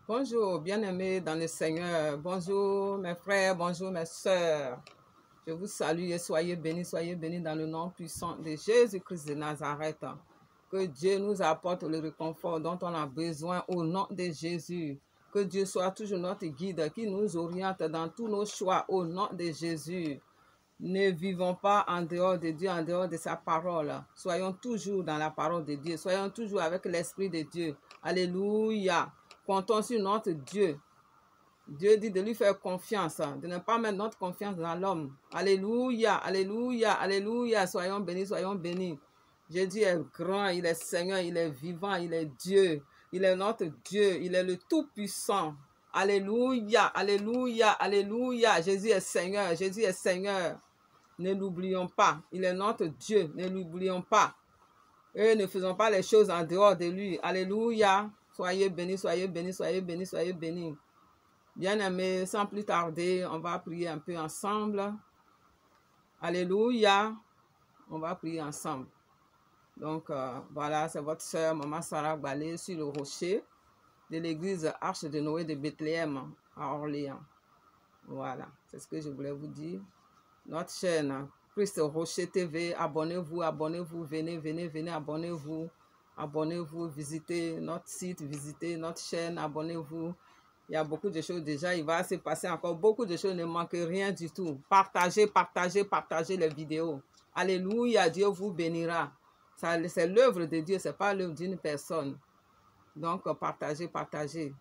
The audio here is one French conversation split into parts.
Bonjour, bien-aimés dans le Seigneur. Bonjour mes frères, bonjour mes sœurs. Je vous salue et soyez bénis dans le nom puissant de Jésus-Christ de Nazareth. Que Dieu nous apporte le réconfort dont on a besoin au nom de Jésus. Que Dieu soit toujours notre guide, qui nous oriente dans tous nos choix au nom de Jésus. Ne vivons pas en dehors de Dieu, en dehors de sa parole. Soyons toujours dans la parole de Dieu. Soyons toujours avec l'Esprit de Dieu. Alléluia. Comptons sur notre Dieu. Dieu dit de lui faire confiance, de ne pas mettre notre confiance dans l'homme. Alléluia, alléluia, alléluia. Soyons bénis, soyons bénis. Jésus est grand, il est Seigneur, il est vivant, il est Dieu. Il est notre Dieu, il est le Tout-Puissant. Alléluia, alléluia, alléluia. Jésus est Seigneur, Jésus est Seigneur. Ne l'oublions pas, il est notre Dieu, ne l'oublions pas. Et ne faisons pas les choses en dehors de lui. Alléluia. Soyez bénis, soyez bénis, soyez bénis, soyez bénis. Bien-aimés, sans plus tarder, on va prier un peu ensemble. Alléluia. On va prier ensemble. Donc, voilà, c'est votre sœur, Maman Sarah Balé, sur le rocher de l'église Arche de Noé de Bethléem à Orléans. Voilà, c'est ce que je voulais vous dire. Notre chaîne, Christ Rocher TV, abonnez-vous, abonnez-vous, venez, venez, venez, abonnez-vous. Abonnez-vous, visitez notre site, visitez notre chaîne, abonnez-vous. Il y a beaucoup de choses déjà, il va se passer encore beaucoup de choses, ne manquez rien du tout. Partagez, partagez, partagez les vidéos. Alléluia, Dieu vous bénira. C'est l'œuvre de Dieu, ce n'est pas l'œuvre d'une personne. Donc, partagez, partagez.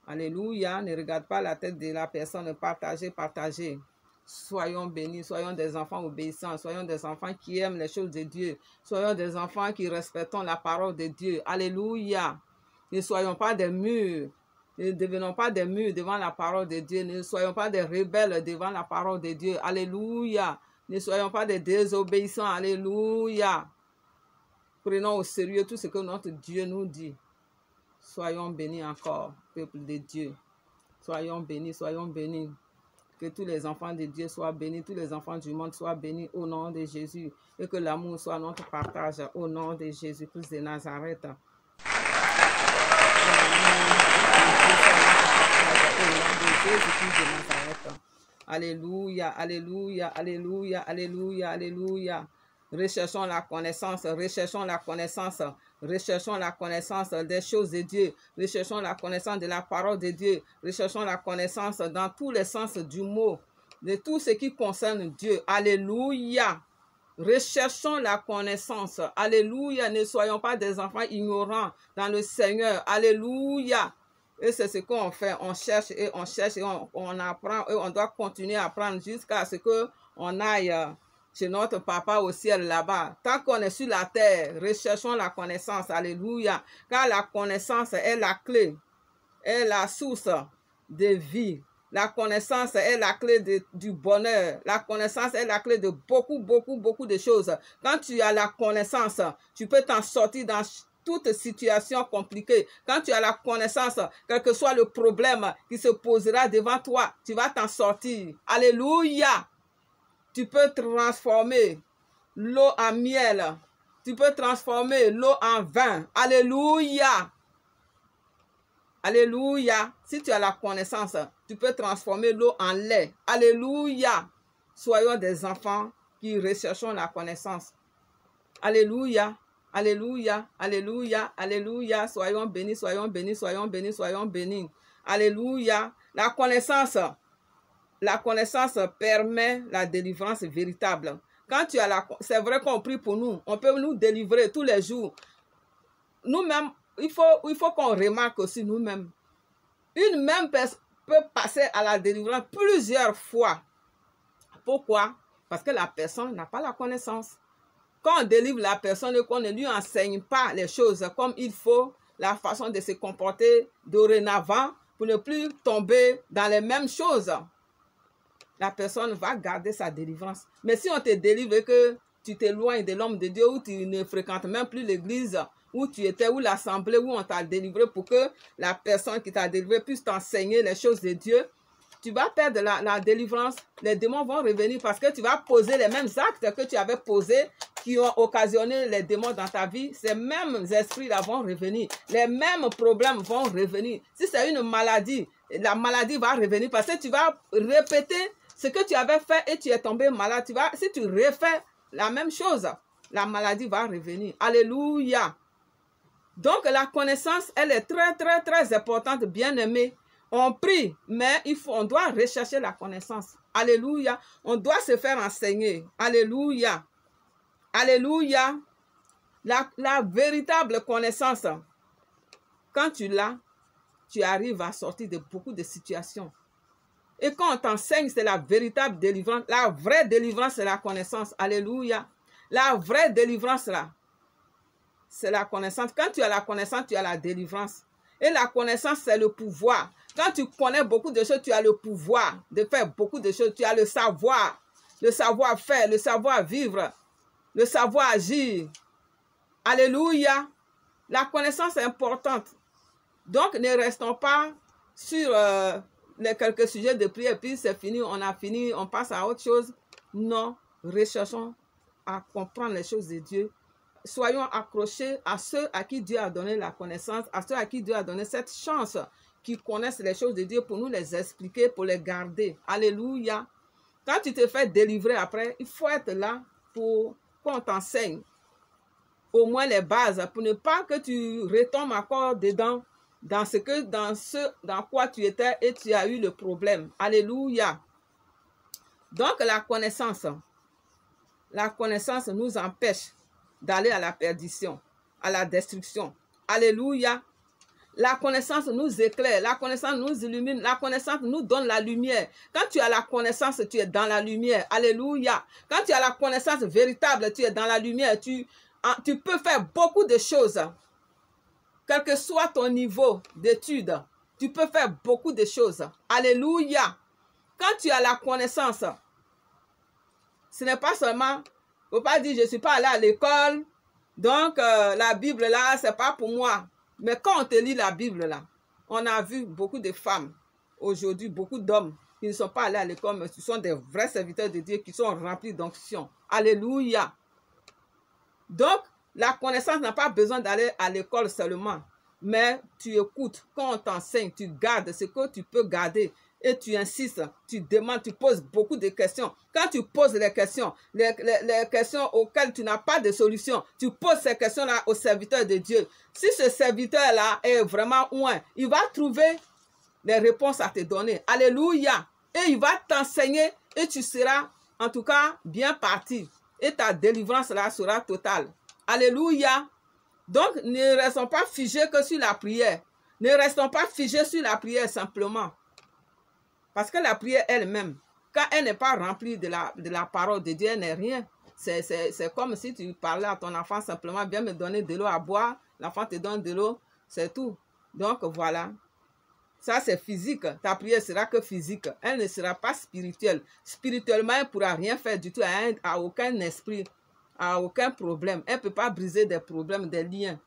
Alléluia, ne regarde pas la tête de la personne, partagez, partagez. Soyons bénis, soyons des enfants obéissants, soyons des enfants qui aiment les choses de Dieu, soyons des enfants qui respectons la parole de Dieu. Alléluia. Ne soyons pas des murs, ne devenons pas des murs devant la parole de Dieu, ne soyons pas des rebelles devant la parole de Dieu. Alléluia. Ne soyons pas des désobéissants. Alléluia. Prenons au sérieux tout ce que notre Dieu nous dit. Soyons bénis encore, peuple de Dieu. Soyons bénis, soyons bénis. Que tous les enfants de Dieu soient bénis, tous les enfants du monde soient bénis au nom de Jésus. Et que l'amour soit notre partage au nom de Jésus-Christ de Nazareth. Alléluia, alléluia, alléluia, alléluia, alléluia. Recherchons la connaissance, recherchons la connaissance, recherchons la connaissance des choses de Dieu, recherchons la connaissance de la parole de Dieu, recherchons la connaissance dans tous les sens du mot, de tout ce qui concerne Dieu. Alléluia. Recherchons la connaissance. Alléluia. Ne soyons pas des enfants ignorants dans le Seigneur. Alléluia. Et c'est ce qu'on fait. On cherche et on apprend et on doit continuer à apprendre jusqu'à ce qu'on aille chez notre papa au ciel là-bas. Tant qu'on est sur la terre, recherchons la connaissance. Alléluia. Car la connaissance est la clé, est la source de vie. La connaissance est la clé du bonheur. La connaissance est la clé de beaucoup de choses. Quand tu as la connaissance, tu peux t'en sortir dans toute situation compliquée. Quand tu as la connaissance, quel que soit le problème qui se posera devant toi, tu vas t'en sortir. Alléluia. Tu peux transformer l'eau en miel. Tu peux transformer l'eau en vin. Alléluia. Alléluia. Si tu as la connaissance, tu peux transformer l'eau en lait. Alléluia. Soyons des enfants qui recherchons la connaissance. Alléluia. Alléluia. Alléluia. Alléluia. Soyons bénis, soyons bénis, soyons bénis, soyons bénis. Alléluia. La connaissance permet la délivrance véritable. Quand tu as c'est vrai qu'on prie pour nous. On peut nous délivrer tous les jours. Nous-mêmes, il faut qu'on remarque aussi nous-mêmes. Une même personne peut passer à la délivrance plusieurs fois. Pourquoi? Parce que la personne n'a pas la connaissance. Quand on délivre la personne et qu'on ne lui enseigne pas les choses comme il faut, la façon de se comporter dorénavant pour ne plus tomber dans les mêmes choses, la personne va garder sa délivrance. Mais si on te délivre et que tu t'éloignes de l'homme de Dieu ou tu ne fréquentes même plus l'église où tu étais, ou l'assemblée où on t'a délivré pour que la personne qui t'a délivré puisse t'enseigner les choses de Dieu, tu vas perdre la délivrance. Les démons vont revenir parce que tu vas poser les mêmes actes que tu avais posés qui ont occasionné les démons dans ta vie. Ces mêmes esprits-là vont revenir. Les mêmes problèmes vont revenir. Si c'est une maladie, la maladie va revenir parce que tu vas répéter ce que tu avais fait et tu es tombé malade. Si tu refais la même chose, la maladie va revenir. Alléluia. Donc, la connaissance, elle est très, très, très importante, bien-aimée. On prie, mais on doit rechercher la connaissance. Alléluia. On doit se faire enseigner. Alléluia. Alléluia. La véritable connaissance, quand tu l'as, tu arrives à sortir de beaucoup de situations. Et quand on t'enseigne, c'est la véritable délivrance. La vraie délivrance, c'est la connaissance. Alléluia. La vraie délivrance, là, c'est la connaissance. Quand tu as la connaissance, tu as la délivrance. Et la connaissance, c'est le pouvoir. Quand tu connais beaucoup de choses, tu as le pouvoir de faire beaucoup de choses. Tu as le savoir-faire, le savoir-vivre, le savoir-agir. Alléluia. La connaissance est importante. Donc, ne restons pas sur les quelques sujets de prière, puis c'est fini, on a fini, on passe à autre chose. Non, recherchons à comprendre les choses de Dieu. Soyons accrochés à ceux à qui Dieu a donné la connaissance, à ceux à qui Dieu a donné cette chance, qui connaissent les choses de Dieu pour nous les expliquer, pour les garder. Alléluia. Quand tu te fais délivrer après, il faut être là pour qu'on t'enseigne au moins les bases, pour ne pas que tu retombes encore dedans, dans quoi tu étais et tu as eu le problème. Alléluia. Donc la connaissance nous empêche d'aller à la perdition, à la destruction. Alléluia. La connaissance nous éclaire, la connaissance nous illumine, la connaissance nous donne la lumière. Quand tu as la connaissance, tu es dans la lumière. Alléluia. Quand tu as la connaissance véritable, tu es dans la lumière. Tu peux faire beaucoup de choses. Quel que soit ton niveau d'études, tu peux faire beaucoup de choses. Alléluia. Quand tu as la connaissance, ce n'est pas seulement, il ne faut pas dire je ne suis pas allé à l'école, donc la Bible là, ce n'est pas pour moi. Mais quand on te lit la Bible là, on a vu beaucoup de femmes, aujourd'hui beaucoup d'hommes qui ne sont pas allés à l'école, mais qui sont des vrais serviteurs de Dieu, qui sont remplis d'onction. Alléluia. Donc, la connaissance n'a pas besoin d'aller à l'école seulement, mais tu écoutes, quand on t'enseigne, tu gardes ce que tu peux garder et tu insistes, tu demandes, tu poses beaucoup de questions. Quand tu poses les questions auxquelles tu n'as pas de solution, tu poses ces questions-là au serviteur de Dieu. Si ce serviteur-là est vraiment loin, il va trouver les réponses à te donner. Alléluia. Et il va t'enseigner et tu seras en tout cas bien parti. Et ta délivrance là sera totale. Alléluia. Donc, ne restons pas figés que sur la prière. Ne restons pas figés sur la prière simplement. Parce que la prière elle-même, quand elle n'est pas remplie de la parole de Dieu, elle n'est rien. C'est comme si tu parlais à ton enfant simplement, viens me donner de l'eau à boire. L'enfant te donne de l'eau, c'est tout. Donc, voilà. Ça, c'est physique. Ta prière sera que physique. Elle ne sera pas spirituelle. Spirituellement, elle ne pourra rien faire du tout à aucun esprit, à aucun problème. Elle ne peut pas briser des problèmes, des liens.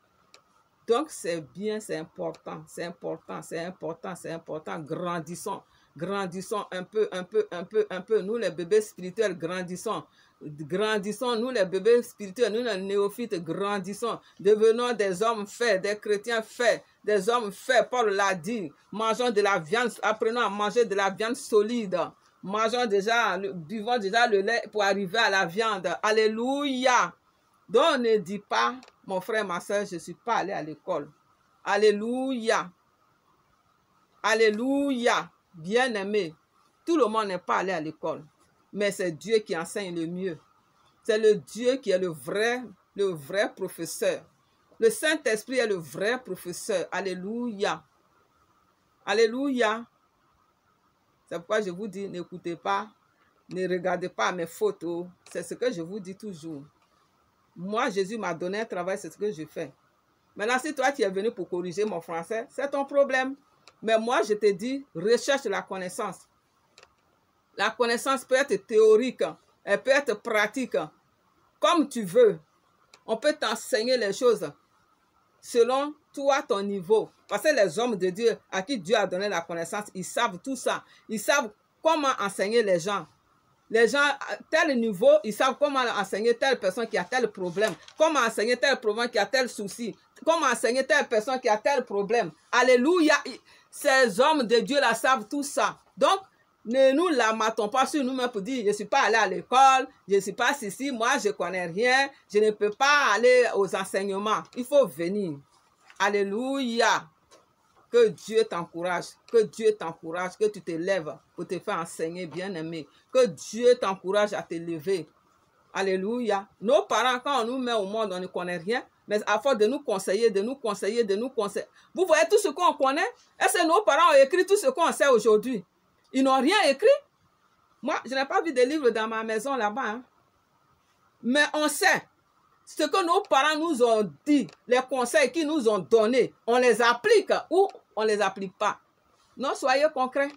Donc, c'est bien, c'est important. C'est important, c'est important, c'est important. Grandissons. Grandissons un peu. Nous, les bébés spirituels, grandissons. Grandissons, nous, les bébés spirituels, nous, les néophytes, grandissons. Devenons des hommes faits, des chrétiens faits, des hommes faits. Paul l'a dit. Mangeons de la viande, apprenons à manger de la viande solide. Buvons déjà le lait pour arriver à la viande. Alléluia. Donc, ne dis pas, mon frère, ma soeur, je ne suis pas allé à l'école. Alléluia. Alléluia. Bien-aimé, tout le monde n'est pas allé à l'école, mais c'est Dieu qui enseigne le mieux. C'est le Dieu qui est le vrai professeur. Le Saint-Esprit est le vrai professeur. Alléluia. Alléluia. C'est pourquoi je vous dis, n'écoutez pas, ne regardez pas mes photos. C'est ce que je vous dis toujours. Moi, Jésus m'a donné un travail, c'est ce que je fais. Maintenant, si toi, tu es venu pour corriger mon français, c'est ton problème. Mais moi, je te dis, recherche la connaissance. La connaissance peut être théorique, elle peut être pratique, comme tu veux. On peut t'enseigner les choses selon toi, ton niveau. Parce que les hommes de Dieu, à qui Dieu a donné la connaissance, ils savent tout ça. Ils savent comment enseigner les gens. Les gens, à tel niveau, ils savent comment enseigner telle personne qui a tel problème. Comment enseigner tel problème qui a tel souci. Comment enseigner telle personne qui a tel problème. Alléluia. Ces hommes de Dieu là savent tout ça. Donc, ne nous lamentons pas sur nous-mêmes pour dire, je ne suis pas allé à l'école, je ne suis pas ici, moi je ne connais rien, je ne peux pas aller aux enseignements. Il faut venir. Alléluia. Que Dieu t'encourage, que Dieu t'encourage, que tu te lèves pour te faire enseigner, bien-aimé. Que Dieu t'encourage à te lever. Alléluia. Nos parents, quand on nous met au monde, on ne connaît rien, mais à force de nous conseiller, de nous conseiller, de nous conseiller. Vous voyez tout ce qu'on connaît? Est-ce que nos parents ont écrit tout ce qu'on sait aujourd'hui? Ils n'ont rien écrit. Moi, je n'ai pas vu de livre dans ma maison là-bas. Hein. Mais on sait. Ce que nos parents nous ont dit, les conseils qu'ils nous ont donnés, on les applique ou on ne les applique pas. Non, soyez concrets.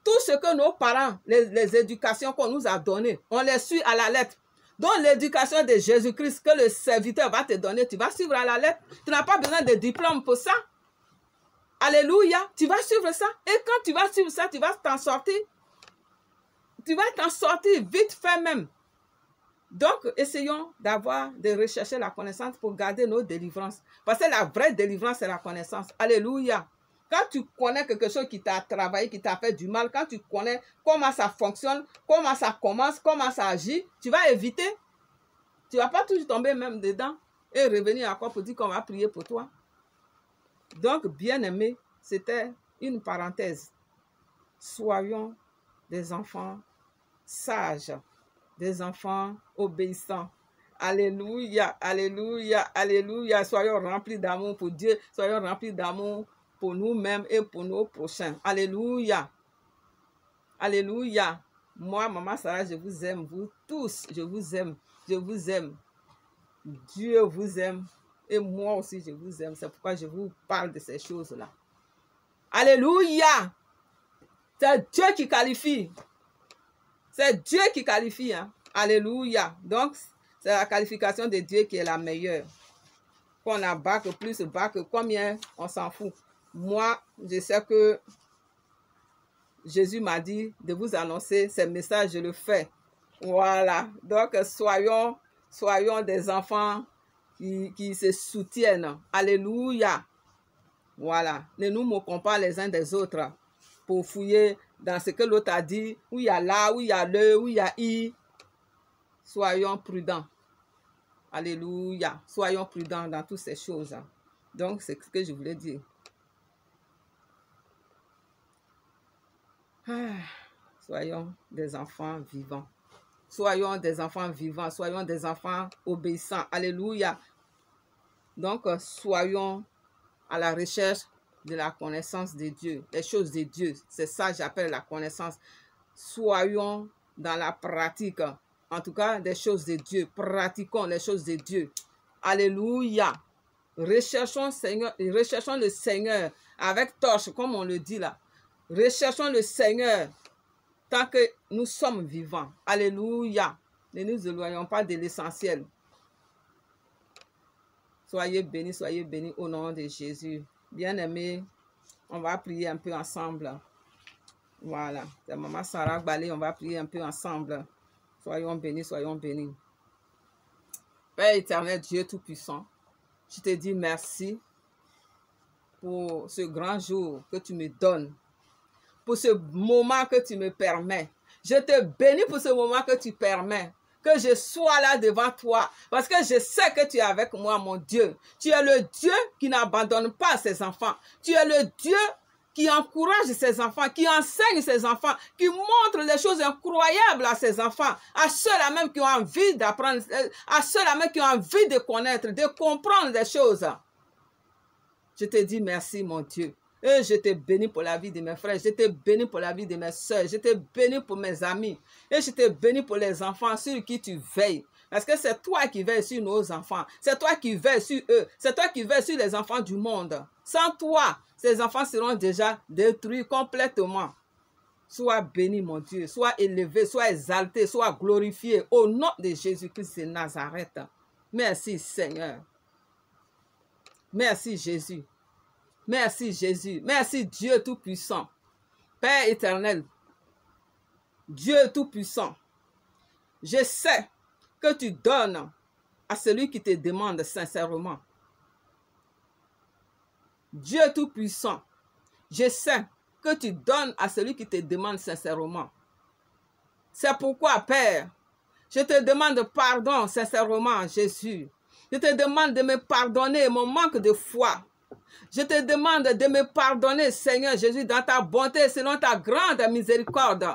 Tout ce que nos parents, les éducations qu'on nous a données, on les suit à la lettre. Donc l'éducation de Jésus-Christ que le serviteur va te donner, tu vas suivre à la lettre. Tu n'as pas besoin de diplôme pour ça. Alléluia, tu vas suivre ça. Et quand tu vas suivre ça, tu vas t'en sortir. Tu vas t'en sortir vite fait même. Donc, essayons de rechercher la connaissance pour garder nos délivrances. Parce que la vraie délivrance, c'est la connaissance. Alléluia. Quand tu connais quelque chose qui t'a travaillé, qui t'a fait du mal, quand tu connais comment ça fonctionne, comment ça commence, comment ça agit, tu vas éviter. Tu ne vas pas toujours tomber même dedans et revenir encore pour dire qu'on va prier pour toi. Donc, bien-aimés, c'était une parenthèse. Soyons des enfants sages, des enfants obéissants. Alléluia, alléluia, alléluia. Soyons remplis d'amour pour Dieu, soyons remplis d'amour pour nous-mêmes et pour nos prochains. Alléluia, alléluia. Moi, Maman Sarah, je vous aime, vous tous, je vous aime, je vous aime. Dieu vous aime et moi aussi, je vous aime. C'est pourquoi je vous parle de ces choses-là. Alléluia. C'est Dieu qui qualifie. C'est Dieu qui qualifie. Hein? Alléluia. Donc, c'est la qualification de Dieu qui est la meilleure. Qu'on a bac, plus bac, combien, on s'en fout. Moi, je sais que Jésus m'a dit de vous annoncer ces messages, je le fais. Voilà. Donc, soyons des enfants qui se soutiennent. Alléluia. Voilà. Ne nous moquons pas les uns des autres pour fouiller dans ce que l'autre a dit, où il y a là, où il y a le, où il y a i. Soyons prudents. Alléluia. Soyons prudents dans toutes ces choses. Donc, c'est ce que je voulais dire. Soyons des enfants vivants. Soyons des enfants vivants. Soyons des enfants obéissants. Alléluia. Donc, soyons à la recherche de la connaissance de Dieu, les choses de Dieu. C'est ça que j'appelle la connaissance. Soyons dans la pratique, en tout cas, des choses de Dieu. Pratiquons les choses de Dieu. Alléluia. Recherchons le Seigneur avec torche, comme on le dit là. Recherchons le Seigneur tant que nous sommes vivants. Alléluia. Ne nous éloignons pas de l'essentiel. Soyez bénis au nom de Jésus. Bien-aimés, on va prier un peu ensemble. Voilà. C'est Maman Sarah Gbalé, on va prier un peu ensemble. Soyons bénis, soyons bénis. Père éternel, Dieu Tout-Puissant, je te dis merci pour ce grand jour que tu me donnes, pour ce moment que tu me permets. Je te bénis pour ce moment que tu permets. Que je sois là devant toi, parce que je sais que tu es avec moi, mon Dieu. Tu es le Dieu qui n'abandonne pas ses enfants. Tu es le Dieu qui encourage ses enfants, qui enseigne ses enfants, qui montre les choses incroyables à ses enfants, à ceux-là même qui ont envie d'apprendre, à ceux-là même qui ont envie de connaître, de comprendre les choses. Je te dis merci, mon Dieu. Et je te bénis pour la vie de mes frères. Je te bénis pour la vie de mes soeurs. Je te bénis pour mes amis. Et je te bénis pour les enfants sur qui tu veilles. Parce que c'est toi qui veilles sur nos enfants. C'est toi qui veilles sur eux. C'est toi qui veilles sur les enfants du monde. Sans toi, ces enfants seront déjà détruits complètement. Sois béni, mon Dieu. Sois élevé, sois exalté, sois glorifié. Au nom de Jésus-Christ de Nazareth. Merci, Seigneur. Merci, Jésus. Merci Jésus. Merci Dieu Tout-Puissant. Père éternel, Dieu Tout-Puissant, je sais que tu donnes à celui qui te demande sincèrement. Dieu Tout-Puissant, je sais que tu donnes à celui qui te demande sincèrement. C'est pourquoi, Père, je te demande pardon sincèrement, Jésus. Je te demande de me pardonner mon manque de foi. Je te demande de me pardonner, Seigneur Jésus, dans ta bonté, selon ta grande miséricorde.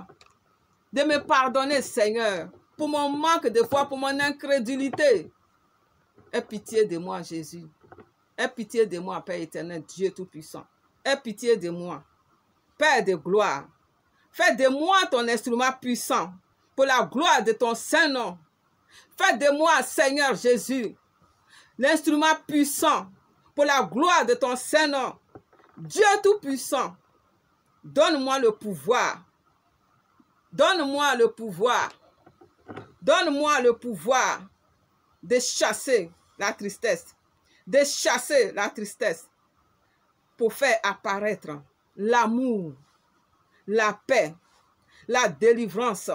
De me pardonner, Seigneur, pour mon manque de foi, pour mon incrédulité. Aie pitié de moi, Jésus. Aie pitié de moi, Père éternel, Dieu Tout-Puissant. Aie pitié de moi, Père de gloire. Fais de moi ton instrument puissant pour la gloire de ton Saint-Nom. Fais de moi, Seigneur Jésus, l'instrument puissant pour la gloire de ton Saint-Nom. Dieu Tout-Puissant, donne-moi le pouvoir. Donne-moi le pouvoir. Donne-moi le pouvoir de chasser la tristesse. De chasser la tristesse pour faire apparaître l'amour, la paix, la délivrance,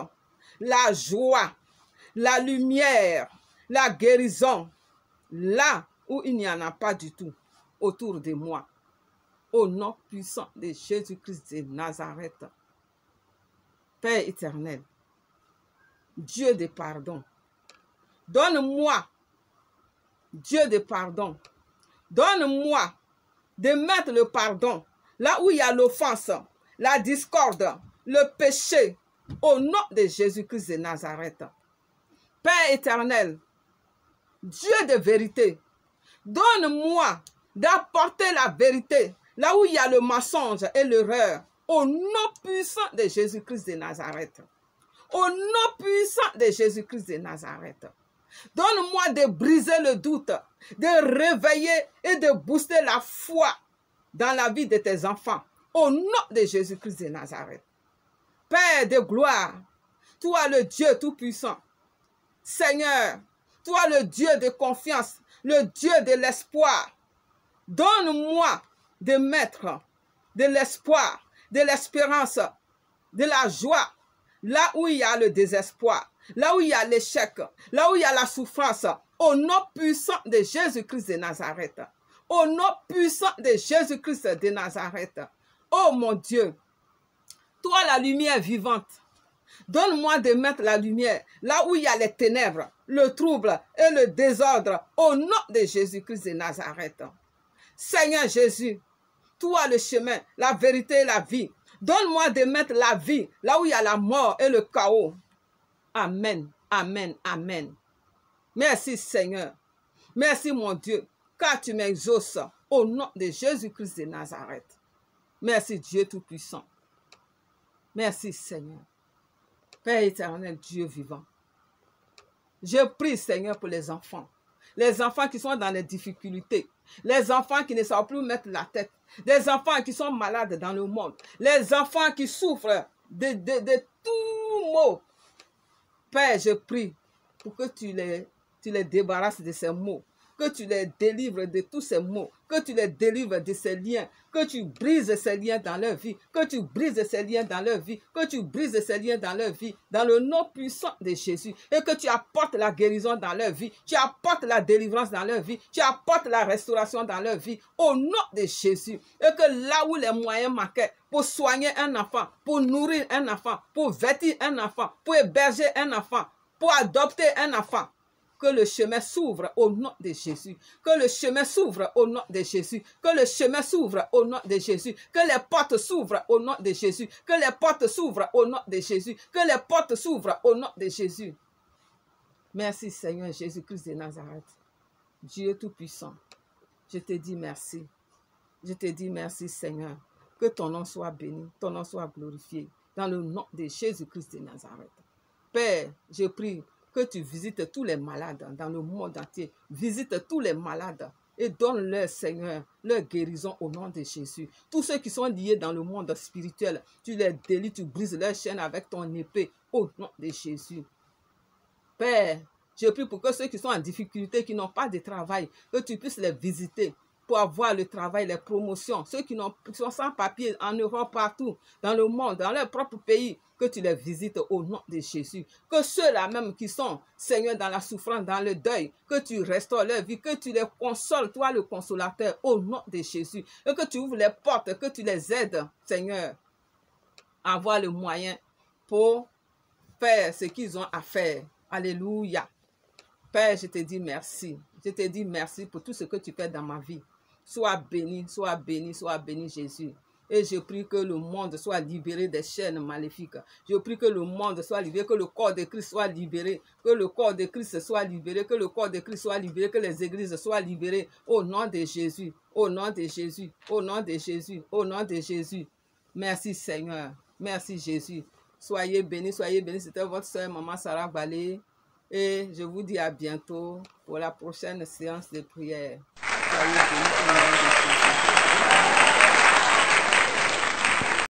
la joie, la lumière, la guérison, là où il n'y en a pas du tout autour de moi. Au nom puissant de Jésus-Christ de Nazareth. Père éternel, Dieu de pardon, donne-moi, Dieu de pardon, donne-moi de mettre le pardon là où il y a l'offense, la discorde, le péché, au nom de Jésus-Christ de Nazareth. Père éternel, Dieu de vérité, donne-moi d'apporter la vérité là où il y a le mensonge et l'erreur, au nom puissant de Jésus-Christ de Nazareth. Au nom puissant de Jésus-Christ de Nazareth. Donne-moi de briser le doute, de réveiller et de booster la foi dans la vie de tes enfants. Au nom de Jésus-Christ de Nazareth. Père de gloire, toi le Dieu Tout-Puissant. Seigneur, toi le Dieu de confiance, le Dieu de l'espoir. Donne-moi de mettre de l'espoir, de l'espérance, de la joie, là où il y a le désespoir, là où il y a l'échec, là où il y a la souffrance, au nom puissant de Jésus-Christ de Nazareth. Au nom puissant de Jésus-Christ de Nazareth. Oh mon Dieu, toi la lumière vivante, donne-moi de mettre la lumière là où il y a les ténèbres, le trouble et le désordre, au nom de Jésus-Christ de Nazareth. Seigneur Jésus, toi le chemin, la vérité et la vie, donne-moi de mettre la vie là où il y a la mort et le chaos. Amen, amen, amen. Merci Seigneur. Merci mon Dieu, car tu m'exauces au nom de Jésus-Christ de Nazareth. Merci Dieu Tout-Puissant. Merci Seigneur. Père éternel, Dieu vivant. Je prie Seigneur pour les enfants qui sont dans les difficultés, les enfants qui ne savent plus mettre la tête, les enfants qui sont malades dans le monde, les enfants qui souffrent de tout maux. Père, je prie pour que tu les débarrasses de ces maux, que tu les délivres de tous ces maux, que tu les délivres de ces liens, que tu brises ces liens dans leur vie, que tu brises ces liens dans leur vie, que tu brises ces liens dans leur vie, dans le nom puissant de Jésus, et que tu apportes la guérison dans leur vie, tu apportes la délivrance dans leur vie, tu apportes la restauration dans leur vie, au nom de Jésus, et que là où les moyens manquaient pour soigner un enfant, pour nourrir un enfant, pour vêtir un enfant, pour héberger un enfant, pour adopter un enfant, que le chemin s'ouvre au nom de Jésus. Que le chemin s'ouvre au nom de Jésus. Que le chemin s'ouvre au nom de Jésus. Que les portes s'ouvrent au nom de Jésus. Que les portes s'ouvrent au nom de Jésus. Que les portes s'ouvrent au nom de Jésus. Merci Seigneur Jésus-Christ de Nazareth. Dieu Tout-Puissant. Je te dis merci. Je te dis merci Seigneur. Que ton nom soit béni. Ton nom soit glorifié. Dans le nom de Jésus-Christ de Nazareth. Père, je prie que tu visites tous les malades dans le monde entier. Visite tous les malades et donne-leur, Seigneur, leur guérison au nom de Jésus. Tous ceux qui sont liés dans le monde spirituel, tu les délies, tu brises leurs chaînes avec ton épée au nom de Jésus. Père, je prie pour que ceux qui sont en difficulté, qui n'ont pas de travail, que tu puisses les visiter pour avoir le travail, les promotions. Ceux qui sont sans papier en Europe, partout, dans le monde, dans leur propre pays, que tu les visites au nom de Jésus. Que ceux-là même qui sont, Seigneur, dans la souffrance, dans le deuil, que tu restaures leur vie, que tu les consoles, toi le consolateur, au nom de Jésus. Et que tu ouvres les portes, que tu les aides, Seigneur, à avoir le moyen pour faire ce qu'ils ont à faire. Alléluia. Père, je te dis merci. Je te dis merci pour tout ce que tu fais dans ma vie. Sois béni, sois béni, sois béni, Jésus. Et je prie que le monde soit libéré des chaînes maléfiques. Je prie que le monde soit libéré, que le corps de Christ soit libéré, que le corps de Christ soit libéré, que le corps de Christ soit libéré, que les églises soient libérées au nom de Jésus, au nom de Jésus, au nom de Jésus, au nom de Jésus. Merci Seigneur, merci Jésus. Soyez bénis, c'était votre soeur Maman Sarah Gbalé. Et je vous dis à bientôt pour la prochaine séance de prière. Soyez bénis au nom de Jésus.